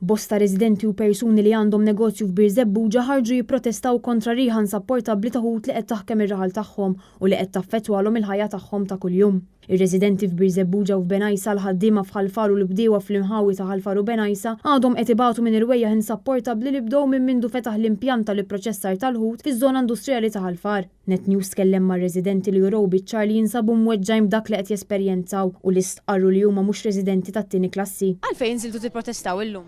Bosta residenti u persuni li għandhom negozju f'Bir Zebbuġa ħarġu jipprotestaw kontra riħa insapportabbli ta' ħut li qed taħkem ir-raħal tagħhom u li qed taffettwalhom il-ħajja tagħhom ta' kuljum. Ir-residenti f'Bir Zebbuġa u f'Benajsa l-ħaddiema f'Ħalfar u l-bdiewa fl-imħawi ta' Ħalfar u Benajsa għadhom qed ibatu minn irwejjaħ insapportabbli li bdew minn mindu fetaħ l-impjant tal-ipproċessar tal-ħut fiż-żona industrijali ta' Ħalfar. Net News tkellem mar-residenti li juraw biċ-ċar li jinsabu mweġġajn b'dak li qed jesperjenzaw u li stqarru li huma mhux residenti tat-tieni klassi. Għalfejn inżiltu tipprotestaw illum?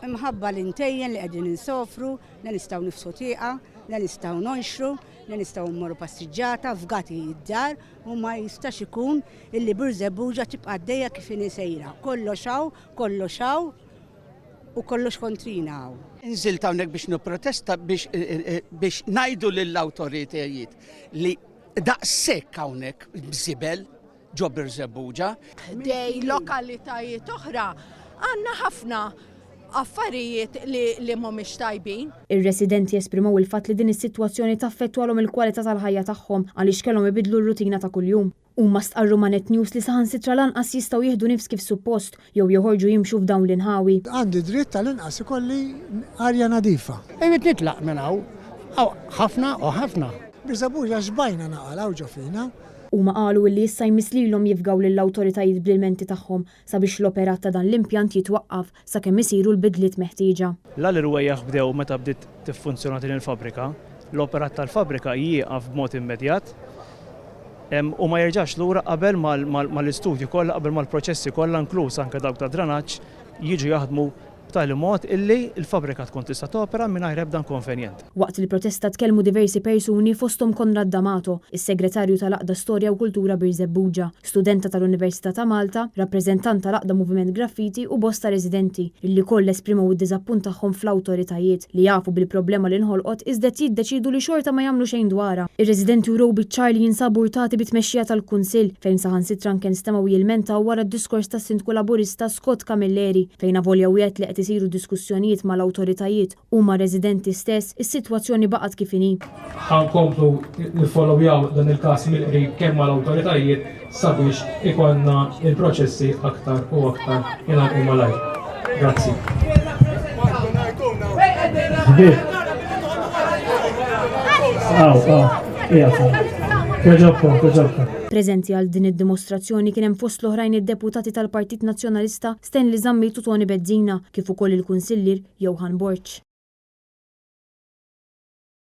Imħabba l-intejjen li qegħdin insofru, li nistgħu nifsu tieqa, li nistgħu nonxru, li nistgħu mmorru passiġġata f'gati id-dar u ma jistax ikun illi Bir Zebbuġa tibqa' għaddejja kif inhi sejra. Kollox hawn u kollox kontrina hawn. Inżilt hawnhekk biex nipprotesta biex ngħidu lill-awtoritajiet li daqshekk hawnhekk bżibel ġo Bir Zebbuġa. Dej lokalitajiet oħra għandna ħafna affarijiet li mhumiex tajbin. Ir-residenti esprimaw il-fatt li din is-sitwazzjoni taffettwalhom il-kwalità tal-ħajja tagħhom għaliex kellhom ibidlu r-rutina ta' kuljum. Huma stqarru ma' Net News li saħansitra lanqas jistgħu jieħdu nifs kif suppost jew joħorġu jimxu f'dawn l-inħawi. Għandi dritt tal-inqas ikolli arja nadifa. Ejbet nitlaq minn hawn ħafna u ħafna. Bir Zebbuġa xbajna naqalgħu ġo fina. Huma qalu li issa jmisslilhom jifgaw lill-awtoritajiet bl-ilmenti tagħhom sabiex l-operat ta' dan l-impjant jitwaqqaf sakemm isiru l-bidliet meħtieġa. L-irwejjaħ bdew meta bdiet tiffunzjona din il-fabrika, l-operat tal-fabrika jieqaf b'mod immedjat u ma jerġax lura qabel mal-istudju kollha, qabel mal-proċessi kollha inkluż anke dawk ta' dranaġġ jiġu jaħdmu b'tali mod illi l-fabrika tkun tista' topera mingħajr ebda inkonvenjent. Waqt il-protesta tkellmu diversi persuni fosthom Konrad D'Amato, is-segretarju tal-Aqda Storja u Kultura Bir Zebbuġa, studenta tal-Università ta' Malta, rappreżentant tal-Aqda Moviment Graffiti u bosta residenti illi koll esprimew id-diżappunt tagħhom fl-awtoritajiet li jafu bil-problema li nħolqot iżda jiddeċidu li xorta ma jagħmlu xejn dwarha. Ir-residenti uraw biċ-ċar li jinsabu urtati bit-tmexxija tal-Kunsill fejn saħansitra kien stemaw jilmentaw wara d-diskors tas-Sindku Laburista Scott Camilleri fejn avolja wieħed li qed isiru diskussjonijiet mal-awtoritajiet u ma' residenti stess, is-sitwazzjoni baqgħet kif inhi. Ħankomplu nifollowjaw dan il-każ mill-qrib kemm mal-awtoritajiet sabiex ikollna il-proċessi aktar u aktar ingħalqu malajr. Grazzi. Preżenti għal din id-dimostrazzjoni kien hemm fost l-oħrajn id-deputati tal-Partit Nazzjonalista Stanley Zammitu Toni Bezzina kif ukoll il-Kunsillier Johan Borċ.